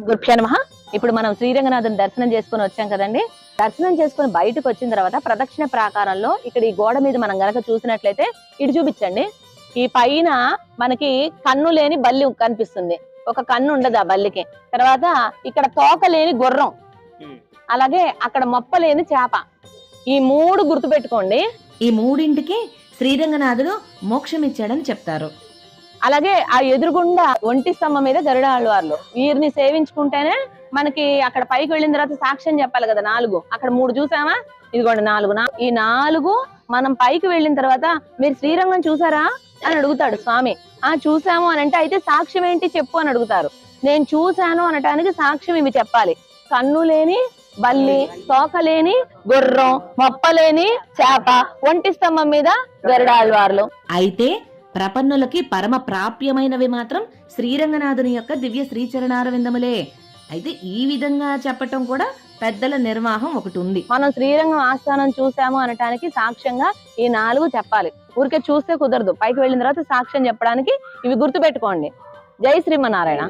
గురుభ్యో నమః. ఇప్పుడు మనం శ్రీరంగనాథుని దర్శనం చేసుకుని వచ్చాం కదండి. దర్శనం చేసుకుని బయటకు వచ్చిన తర్వాత ప్రదక్షిణ ప్రాకారంలో ఇక్కడ ఈ గోడ మీద మనం గనక చూసినట్లయితే ఇటు చూపించండి. ఈ పైన మనకి కన్ను లేని బల్లి కనిపిస్తుంది. ఒక కన్ను ఉండదు ఆ బల్లికి. తర్వాత ఇక్కడ తోక లేని గుర్రం, అలాగే అక్కడ మొప్ప లేని చేప. ఈ మూడు గుర్తు పెట్టుకోండి. ఈ మూడింటికి శ్రీరంగనాథుడు మోక్షం ఇచ్చాడని చెప్తారు. అలాగే ఆ ఎదురుగుండా ఒంటి స్తంభం మీద గరుడాళ్వార్లు. వీరిని సేవించుకుంటేనే మనకి అక్కడ పైకి వెళ్ళిన తర్వాత సాక్ష్యం చెప్పాలి కదా. 4 అక్కడ 3 చూసామా, ఇదిగోండి 4. ఈ 4 మనం పైకి వెళ్ళిన తర్వాత మీరు శ్రీరంగం చూసారా అని అడుగుతాడు స్వామి. చూసాము అని అంటే అయితే సాక్ష్యం ఏంటి చెప్పు అని అడుగుతారు. నేను చూశాను అనటానికి సాక్ష్యం ఇవి చెప్పాలి. కన్ను లేని బల్లి, తోక లేని గుర్రం, మొప్పలేని చేప, ఒంటి స్తంభం మీద గరుడాళ్వార్లు. అయితే ప్రపన్నులకి పరమ ప్రాప్యమైనవి మాత్రం శ్రీరంగనాథుని యొక్క దివ్య శ్రీచరణారవిందములే. అయితే ఈ విధంగా చెప్పటం కూడా పెద్దల నిర్వాహం ఒకటి ఉంది. మనం శ్రీరంగం ఆస్థానం చూసాము అనటానికి సాక్ష్యంగా ఈ 4 చెప్పాలి. ఊరికే చూస్తే కుదరదు. పైకి వెళ్ళిన తర్వాత సాక్ష్యం చెప్పడానికి ఇవి గుర్తు పెట్టుకోండి. జై శ్రీమన్నారాయణ.